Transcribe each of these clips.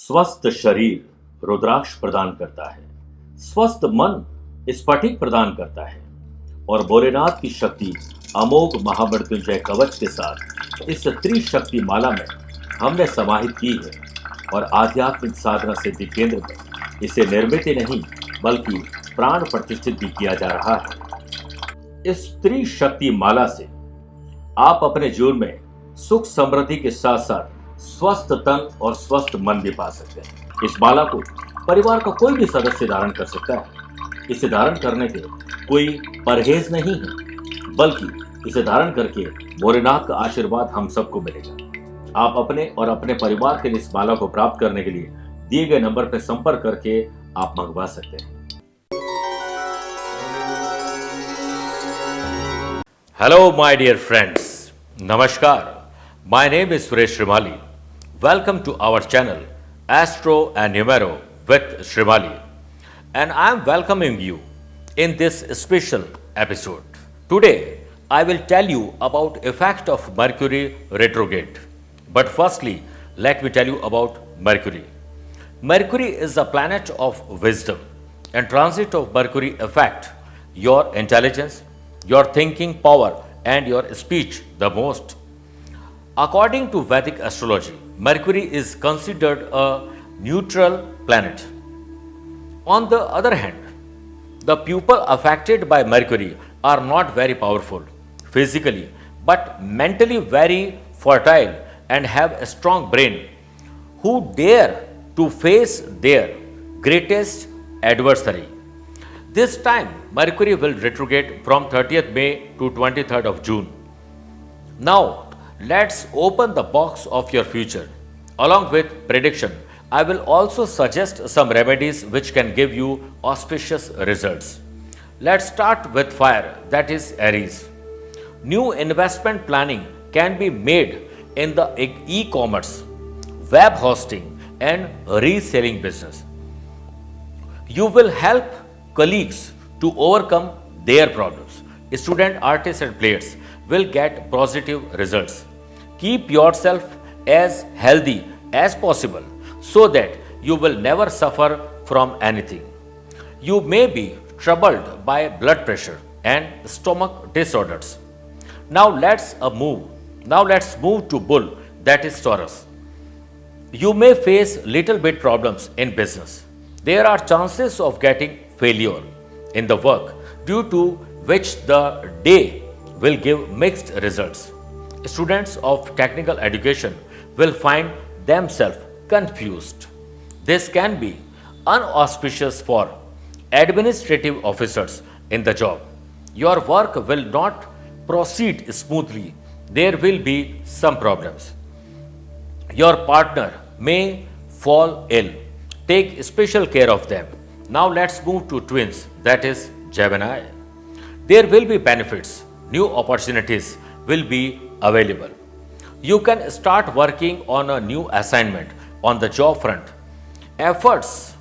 स्वस्थ शरीर रुद्राक्ष प्रदान करता है, स्वस्थ मन स्फटिक प्रदान करता है और भोलेनाथ की शक्ति अमोघ महामृत्युंजय कवच के साथ इस त्रिशक्ति माला में हमने समाहित की है और आध्यात्मिक साधना सिद्धि केंद्र में इसे निर्मित ही नहीं बल्कि प्राण प्रतिष्ठित भी किया जा रहा है। इस त्रिशक्ति माला से आप अपने जीवन में सुख समृद्धि के साथ साथ स्वस्थ तन और स्वस्थ मन भी पा सकते हैं। इस माला को परिवार का कोई भी सदस्य धारण कर सकता है। इसे धारण करने के कोई परहेज नहीं है, बल्कि इसे धारण करके भोलेनाथ का आशीर्वाद हम सबको मिलेगा। आप अपने और अपने परिवार के लिए इस माला को प्राप्त करने के लिए दिए गए नंबर पर संपर्क करके आप मंगवा सकते हैं। हेलो माय डियर फ्रेंड्स, नमस्कार। My name is Suresh Shrimali. Welcome to our channel Astro and Numero with Shrimali, and I am welcoming you in this special episode. Today I will tell you about effect of Mercury retrograde. But firstly, let me tell you about Mercury. Mercury is a planet of wisdom, and transit of Mercury affect your intelligence, your thinking power and your speech the most. According to Vedic astrology, Mercury is considered a neutral planet. On the other hand, the people affected by Mercury are not very powerful physically, but mentally very fertile and have a strong brain who dare to face their greatest adversary. This time, Mercury will retrograde from 30th May to 23rd of June. Now, let's open the box of your future. Along with prediction, I will also suggest some remedies which can give you auspicious results. Let's start with fire, that is Aries. New investment planning can be made in the e-commerce, web hosting and reselling business. You will help colleagues to overcome their problems. Student, artists and players will get positive results. Keep yourself as healthy as possible so that you will never suffer from anything. You may be troubled by blood pressure and stomach disorders. Now let's move to Bull, that is Taurus. You may face little bit problems in business. There are chances of getting failure in the work due to which the day will give mixed results. Students of technical education will find themselves confused. This can be unauspicious for administrative officers in the job. Your work will not proceed smoothly. There will be some problems. Your partner may fall ill. Take special care of them. Now let's move to twins, that is Gemini. There will be benefits. New opportunities will be available. You can start working on a new assignment on the job front. Efforts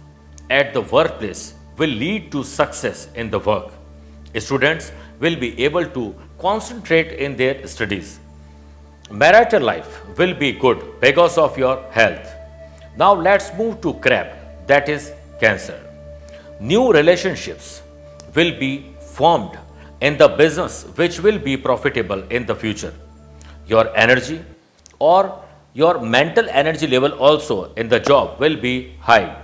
at the workplace will lead to success in the work. Students will be able to concentrate in their studies. Marital life will be good because of your health. Now let's move to Crab, that is Cancer. New relationships will be formed in the business which will be profitable in the future. Your energy or your mental energy level also in the job will be high.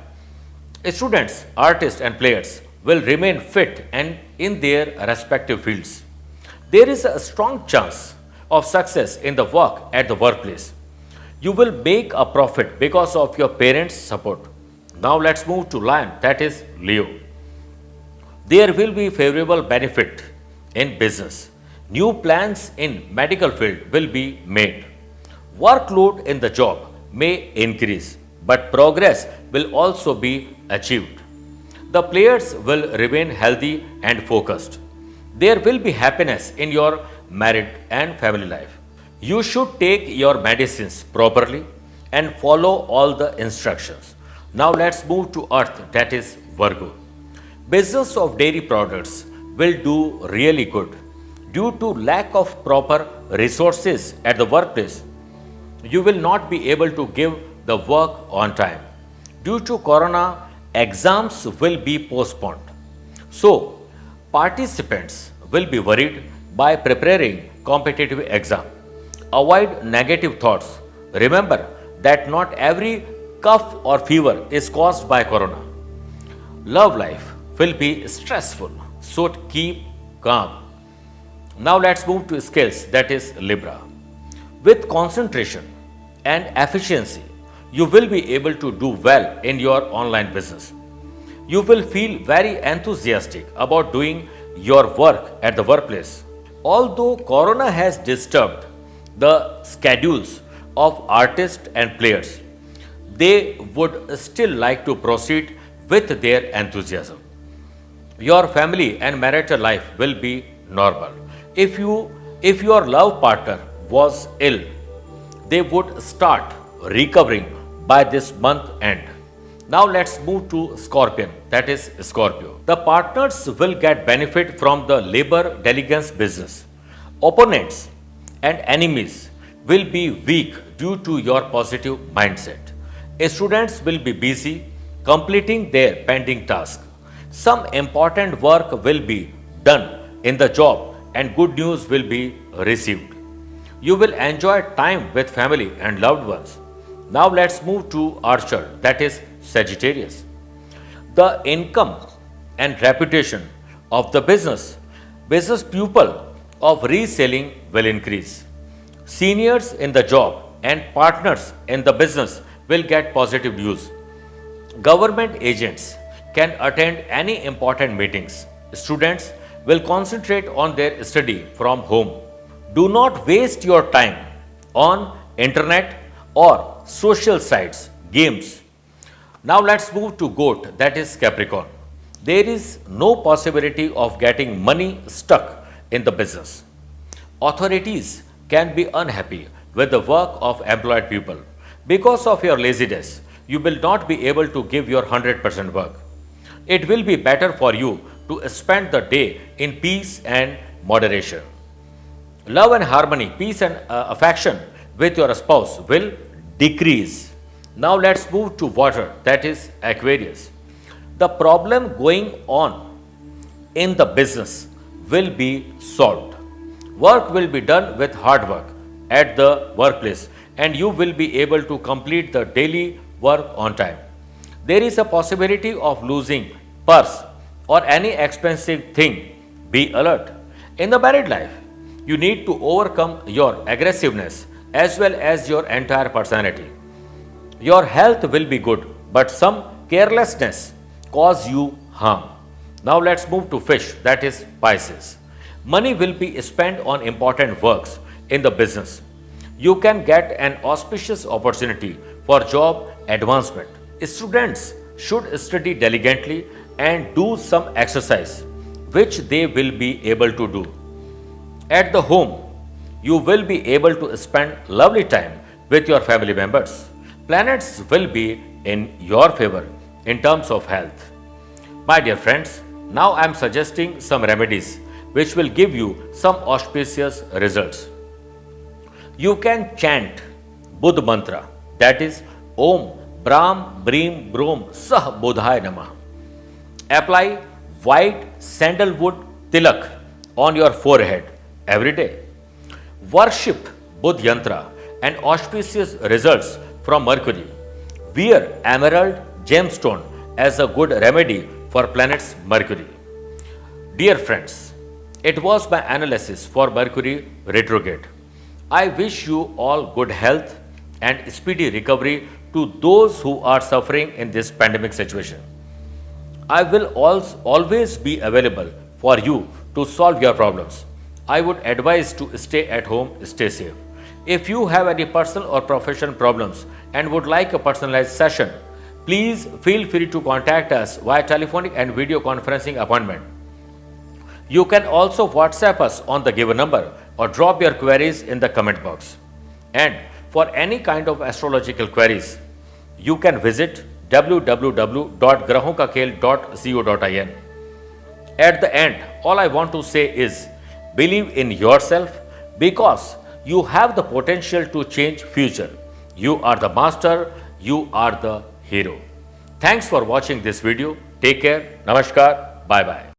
Students, artists and players will remain fit and in their respective fields. There is a strong chance of success in the work at the workplace. You will make a profit because of your parents' support. Now let's move to Lion, that is Leo. There will be favorable benefit in business. New plans in medical field will be made. Workload in the job may increase, but progress will also be achieved. The players will remain healthy and focused. There will be happiness in your married and family life. You should take your medicines properly and follow all the instructions. Now let's move to Earth, that is Virgo. Business of dairy products will do really good. Due to lack of proper resources at the workplace, you will not be able to give the work on time. Due to corona, exams will be postponed. So, participants will be worried by preparing competitive exam. Avoid negative thoughts. Remember that not every cough or fever is caused by corona. Love life will be stressful, so keep calm. Now let's move to skills, that is Libra. With concentration and efficiency, you will be able to do well in your online business. You will feel very enthusiastic about doing your work at the workplace. Although Corona has disturbed the schedules of artists and players, they would still like to proceed with their enthusiasm. Your family and marital life will be normal. If your love partner was ill, they would start recovering by this month end. Now let's move to Scorpion, that is Scorpio. The partners will get benefit from the labor diligence business. Opponents and enemies will be weak due to your positive mindset. Students will be busy completing their pending task. Some important work will be done in the job and good news will be received. You will enjoy time with family and loved ones. Now let's move to Archer, that is Sagittarius. The income and reputation of the business pupil of reselling will increase. Seniors in the job and partners in the business will get positive news. Government agents can attend any important meetings. Students will concentrate on their study from home. Do not waste your time on internet or social sites, games. Now let's move to Goat, that is Capricorn. There is no possibility of getting money stuck in the business. Authorities can be unhappy with the work of employed people. Because of your laziness, you will not be able to give your 100% work. It will be better for you to spend the day in peace and moderation. Love and harmony, peace and affection with your spouse will decrease. Now let's move to water, that is Aquarius. The problem going on in the business will be solved. Work will be done with hard work at the workplace and you will be able to complete the daily work on time. There is a possibility of losing purse or any expensive thing. Be alert. In the married life, you need to overcome your aggressiveness as well as your entire personality. Your health will be good, but some carelessness cause you harm. Now let's move to fish, that is Pisces. Money will be spent on important works in the business. You can get an auspicious opportunity for job advancement. Students should study diligently and do some exercise, which they will be able to do. At the home, you will be able to spend lovely time with your family members. Planets will be in your favor in terms of health. My dear friends, now I am suggesting some remedies which will give you some auspicious results. You can chant Buddha mantra, that is Om Brahm Brim Brom Sah Bodhaya Namah. Apply white sandalwood tilak on your forehead every day. Worship Buddha Yantra and auspicious results from Mercury. Wear emerald gemstone as a good remedy for planets Mercury. Dear friends, it was my analysis for Mercury retrograde. I wish you all good health and speedy recovery to those who are suffering in this pandemic situation. I will always be available for you to solve your problems. I would advise to stay at home, stay safe. If you have any personal or professional problems and would like a personalized session, please feel free to contact us via telephonic and video conferencing appointment. You can also WhatsApp us on the given number or drop your queries in the comment box. And for any kind of astrological queries, you can visit www.grahonkakhel.co.in. At the end, all I want to say is believe in yourself because you have the potential to change future. You are the master, you are the hero. Thanks for watching this video. Take care. Namaskar. Bye bye.